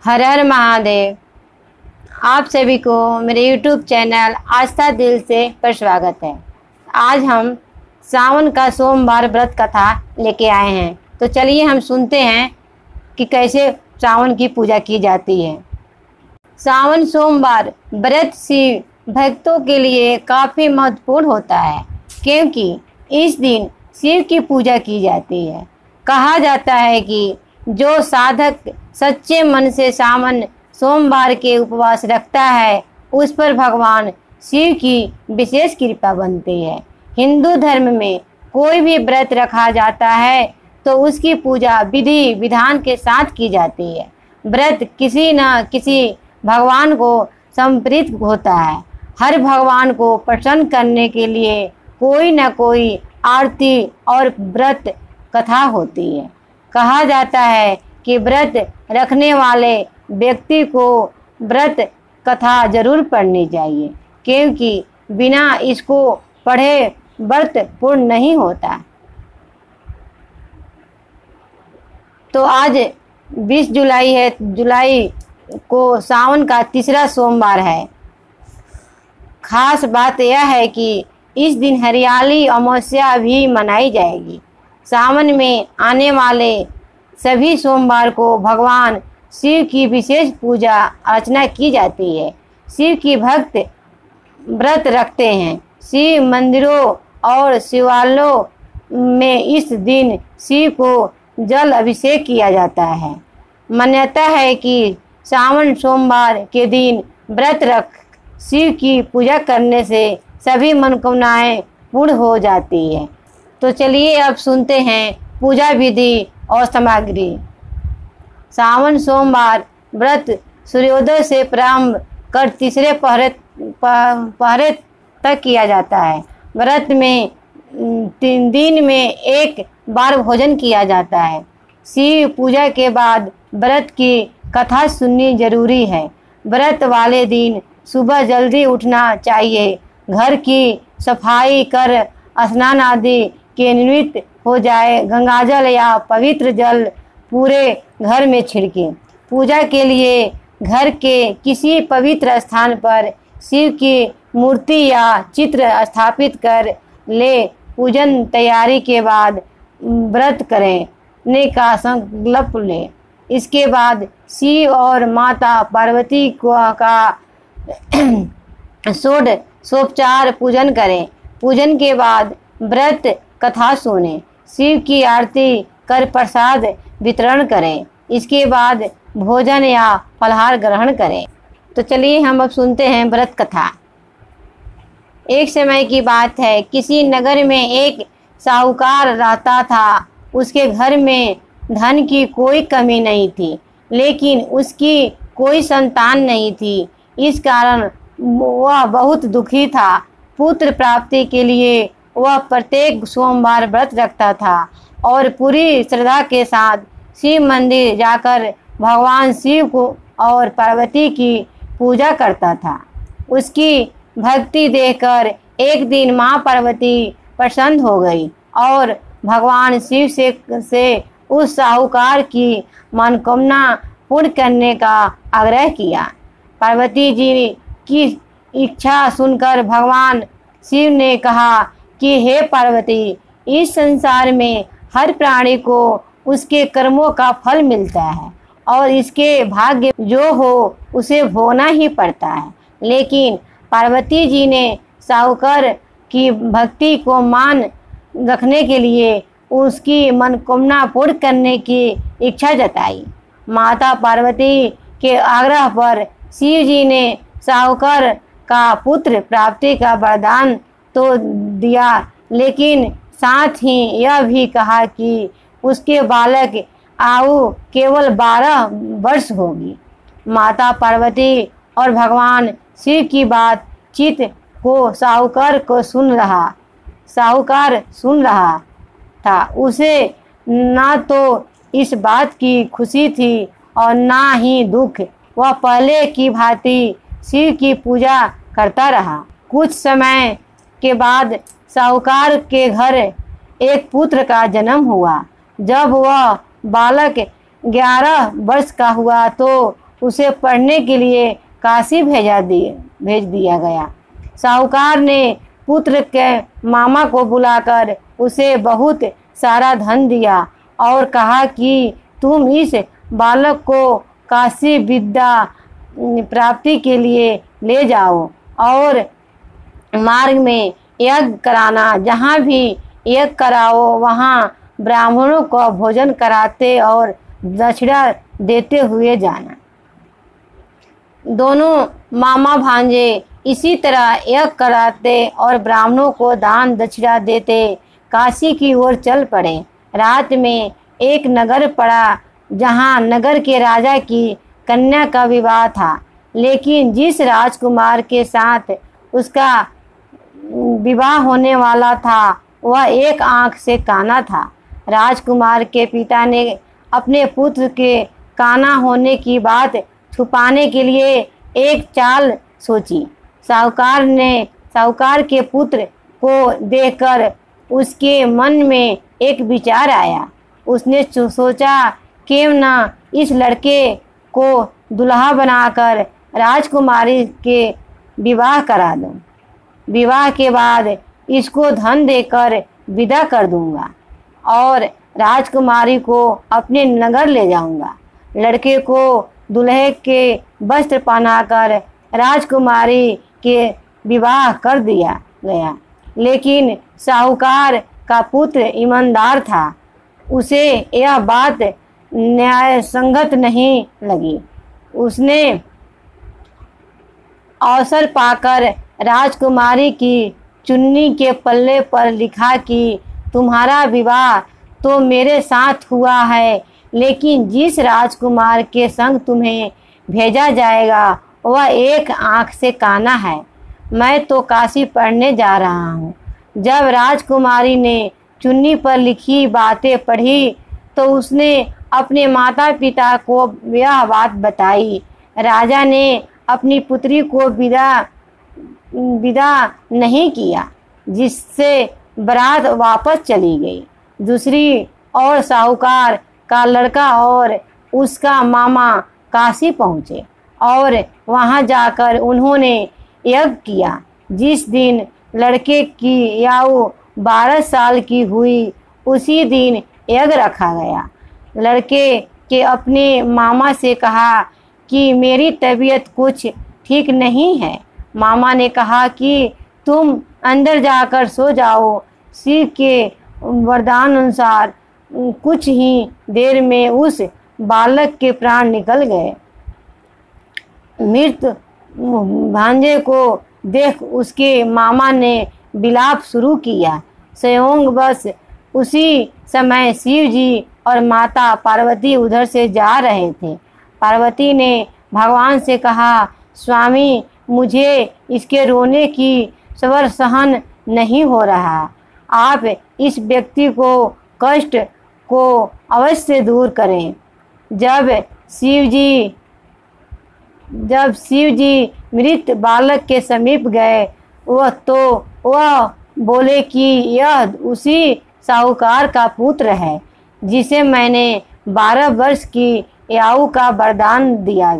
हर हर महादेव। आप सभी को मेरे YouTube चैनल आस्था दिल से पर स्वागत है। आज हम सावन का सोमवार व्रत कथा लेके आए हैं, तो चलिए हम सुनते हैं कि कैसे सावन की पूजा की जाती है। सावन सोमवार व्रत शिव भक्तों के लिए काफ़ी महत्वपूर्ण होता है, क्योंकि इस दिन शिव की पूजा की जाती है। कहा जाता है कि जो साधक सच्चे मन से सावन सोमवार के उपवास रखता है, उस पर भगवान शिव की विशेष कृपा बनती है। हिंदू धर्म में कोई भी व्रत रखा जाता है तो उसकी पूजा विधि विधान के साथ की जाती है। व्रत किसी न किसी भगवान को समर्पित होता है। हर भगवान को प्रसन्न करने के लिए कोई न कोई आरती और व्रत कथा होती है। कहा जाता है कि व्रत रखने वाले व्यक्ति को व्रत कथा जरूर पढ़नी चाहिए, क्योंकि बिना इसको पढ़े व्रत पूर्ण नहीं होता। तो आज 20 जुलाई है। जुलाई को सावन का तीसरा सोमवार है। खास बात यह है कि इस दिन हरियाली अमावस्या भी मनाई जाएगी। सावन में आने वाले सभी सोमवार को भगवान शिव की विशेष पूजा अर्चना की जाती है। शिव की भक्त व्रत रखते हैं। शिव मंदिरों और शिवालयों में इस दिन शिव को जल अभिषेक किया जाता है। मान्यता है कि सावन सोमवार के दिन व्रत रख शिव की पूजा करने से सभी मनोकामनाएं पूर्ण हो जाती है। तो चलिए अब सुनते हैं पूजा विधि और सामग्री। सावन सोमवार व्रत सूर्योदय से प्रारंभ कर तीसरे पहरे तक किया जाता है। व्रत में 3 दिन में एक बार भोजन किया जाता है। शिव पूजा के बाद व्रत की कथा सुननी जरूरी है। व्रत वाले दिन सुबह जल्दी उठना चाहिए। घर की सफाई कर स्नान आदि के निमित्त हो जाए। गंगाजल या पवित्र जल पूरे घर में छिड़के। पूजा के लिए घर के किसी पवित्र स्थान पर शिव की मूर्ति या चित्र स्थापित कर ले। पूजन तैयारी के बाद व्रत करने का संकल्प ले। इसके बाद शिव और माता पार्वती का षोडशोपचार पूजन करें। पूजन के बाद व्रत कथा सुने। शिव की आरती कर प्रसाद वितरण करें। इसके बाद भोजन या फलाहार ग्रहण करें। तो चलिए हम अब सुनते हैं व्रत कथा। एक समय की बात है, किसी नगर में एक साहूकार रहता था। उसके घर में धन की कोई कमी नहीं थी, लेकिन उसकी कोई संतान नहीं थी। इस कारण वह बहुत दुखी था। पुत्र प्राप्ति के लिए वह प्रत्येक सोमवार व्रत रखता था और पूरी श्रद्धा के साथ शिव मंदिर जाकर भगवान शिव को और पार्वती की पूजा करता था। उसकी भक्ति देखकर एक दिन माँ पार्वती प्रसन्न हो गई और भगवान शिव से उस साहूकार की मनोकामना पूर्ण करने का आग्रह किया। पार्वती जी की इच्छा सुनकर भगवान शिव ने कहा कि हे पार्वती, इस संसार में हर प्राणी को उसके कर्मों का फल मिलता है और इसके भाग्य जो हो उसे भोगना ही पड़ता है। लेकिन पार्वती जी ने साहूकार की भक्ति को मान रखने के लिए उसकी मनोकामना पूर्ण करने की इच्छा जताई। माता पार्वती के आग्रह पर शिव जी ने साहूकार का पुत्र प्राप्ति का वरदान तो दिया, लेकिन साथ ही यह भी कहा कि उसके बालक आयु केवल 12 वर्ष होगी। माता पार्वती और भगवान शिव की बातचीत को साहूकार सुन रहा था। उसे ना तो इस बात की खुशी थी और ना ही दुख। वह पहले की भांति शिव की पूजा करता रहा। कुछ समय के बाद साहूकार के घर एक पुत्र का जन्म हुआ। जब वह बालक 11 वर्ष का हुआ तो उसे पढ़ने के लिए काशी भेज दिया गया। साहूकार ने पुत्र के मामा को बुलाकर उसे बहुत सारा धन दिया और कहा कि तुम इस बालक को काशी विद्या प्राप्ति के लिए ले जाओ और मार्ग में यज्ञ कराना, जहाँ भी यज्ञ कराओ वहाँ ब्राह्मणों को भोजन कराते और दक्षिणा देते हुए जाना। दोनों मामा भांजे इसी तरह यज्ञ कराते और ब्राह्मणों को दान दक्षिणा देते काशी की ओर चल पड़े। रात में एक नगर पड़ा जहाँ नगर के राजा की कन्या का विवाह था, लेकिन जिस राजकुमार के साथ उसका विवाह होने वाला था वह एक आंख से काना था। राजकुमार के पिता ने अपने पुत्र के काना होने की बात छुपाने के लिए एक चाल सोची। साहूकार के पुत्र को देखकर उसके मन में एक विचार आया। उसने सोचा क्यों ना इस लड़के को दुल्हा बनाकर राजकुमारी के विवाह करा दूं। विवाह के बाद इसको धन देकर विदा कर दूंगा और राजकुमारी को अपने नगर ले जाऊंगा। लड़के को दुल्हे के वस्त्र पहनाकर राजकुमारी के विवाह कर दिया गया, लेकिन साहूकार का पुत्र ईमानदार था। उसे यह बात न्याय संगत नहीं लगी। उसने अवसर पाकर राजकुमारी की चुन्नी के पल्ले पर लिखा कि तुम्हारा विवाह तो मेरे साथ हुआ है, लेकिन जिस राजकुमार के संग तुम्हें भेजा जाएगा वह एक आंख से काना है। मैं तो काशी पढ़ने जा रहा हूँ। जब राजकुमारी ने चुन्नी पर लिखी बातें पढ़ी तो उसने अपने माता पिता को यह बात बताई। राजा ने अपनी पुत्री को विदा नहीं किया, जिससे बारात वापस चली गई। दूसरी ओर साहूकार का लड़का और उसका मामा काशी पहुँचे और वहाँ जाकर उन्होंने यज्ञ किया। जिस दिन लड़के की आयु 12 साल की हुई उसी दिन यज्ञ रखा गया। लड़के के अपने मामा से कहा कि मेरी तबीयत कुछ ठीक नहीं है। मामा ने कहा कि तुम अंदर जाकर सो जाओ। शिव के वरदान अनुसार कुछ ही देर में उस बालक के प्राण निकल गए। मृत भांजे को देख उसके मामा ने विलाप शुरू किया। संयोगवश उसी समय शिव जी और माता पार्वती उधर से जा रहे थे। पार्वती ने भगवान से कहा, स्वामी मुझे इसके रोने की स्वर सहन नहीं हो रहा। आप इस व्यक्ति को कष्ट को अवश्य दूर करें। जब शिव जी मृत बालक के समीप गए वह बोले कि यह उसी साहूकार का पुत्र है जिसे मैंने 12 वर्ष की आयु का वरदान दिया।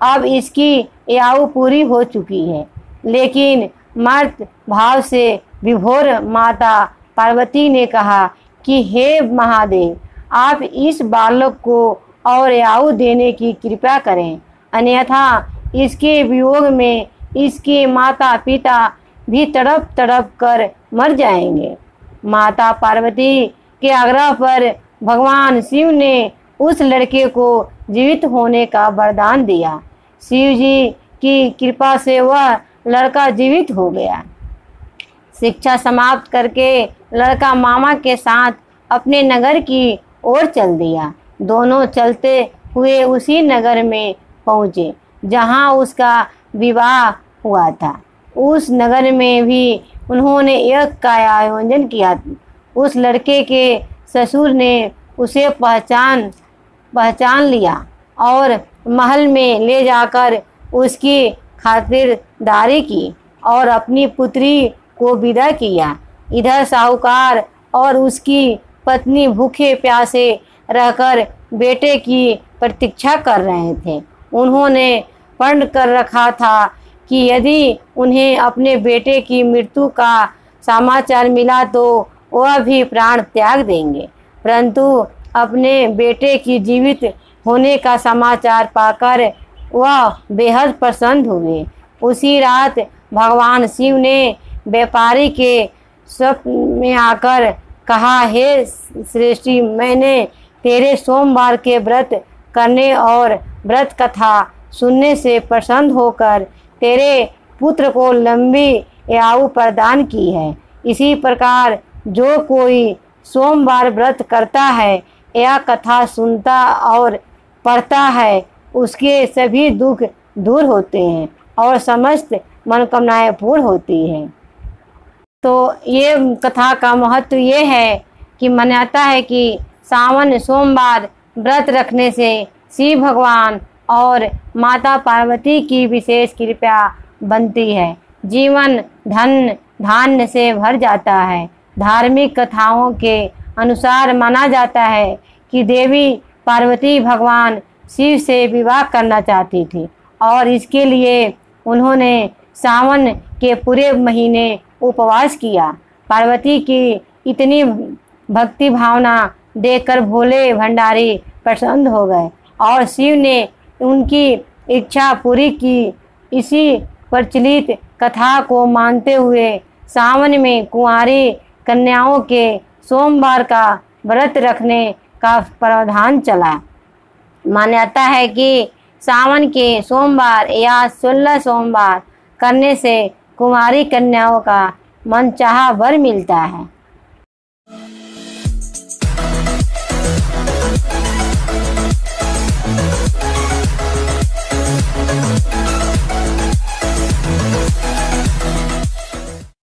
अब इसकी आयु पूरी हो चुकी है, लेकिन मर्त भाव से विभोर माता पार्वती ने कहा कि हे महादेव, आप इस बालक को और आयु देने की कृपा करें, अन्यथा इसके वियोग में इसके माता पिता भी तड़प तड़प कर मर जाएंगे। माता पार्वती के आग्रह पर भगवान शिव ने उस लड़के को जीवित होने का वरदान दिया। शिव जी की कृपा से वह लड़का जीवित हो गया। शिक्षा समाप्त करके लड़का मामा के साथ अपने नगर की ओर चल दिया। दोनों चलते हुए उसी नगर में पहुँचे जहाँ उसका विवाह हुआ था। उस नगर में भी उन्होंने यज्ञ का आयोजन किया। उस लड़के के ससुर ने उसे पहचान लिया और महल में ले जाकर उसकी खातिरदारी की और अपनी पुत्री को विदा किया। इधर साहूकार और उसकी पत्नी भूखे प्यासे रहकर बेटे की प्रतीक्षा कर रहे थे। उन्होंने प्रण कर रखा था कि यदि उन्हें अपने बेटे की मृत्यु का समाचार मिला तो वह भी प्राण त्याग देंगे, परंतु अपने बेटे की जीवित होने का समाचार पाकर वह बेहद प्रसन्न हुए। उसी रात भगवान शिव ने व्यापारी के स्वप्न में आकर कहा, हे श्रेष्ठी, मैंने तेरे सोमवार के व्रत करने और व्रत कथा सुनने से प्रसन्न होकर तेरे पुत्र को लंबी आयु प्रदान की है। इसी प्रकार जो कोई सोमवार व्रत करता है या कथा सुनता और पढ़ता है, उसके सभी दुख दूर होते हैं और समस्त मनोकामनाएं पूर्ण होती हैं। तो ये कथा का महत्व ये है कि मान्यता है कि सावन सोमवार व्रत रखने से शिव भगवान और माता पार्वती की विशेष कृपा बनती है। जीवन धन धान्य से भर जाता है। धार्मिक कथाओं के अनुसार माना जाता है कि देवी पार्वती भगवान शिव से विवाह करना चाहती थी और इसके लिए उन्होंने सावन के पूरे महीने उपवास किया। पार्वती की इतनी भक्ति भावना देखकर भोले भंडारी प्रसन्न हो गए और शिव ने उनकी इच्छा पूरी की। इसी प्रचलित कथा को मानते हुए सावन में कुंवारी कन्याओं के सोमवार का व्रत रखने का प्रावधान चला। मान्यता है कि सावन के सोमवार या 16 सोमवार करने से कुंवारी कन्याओं का मनचाहा वर मिलता है।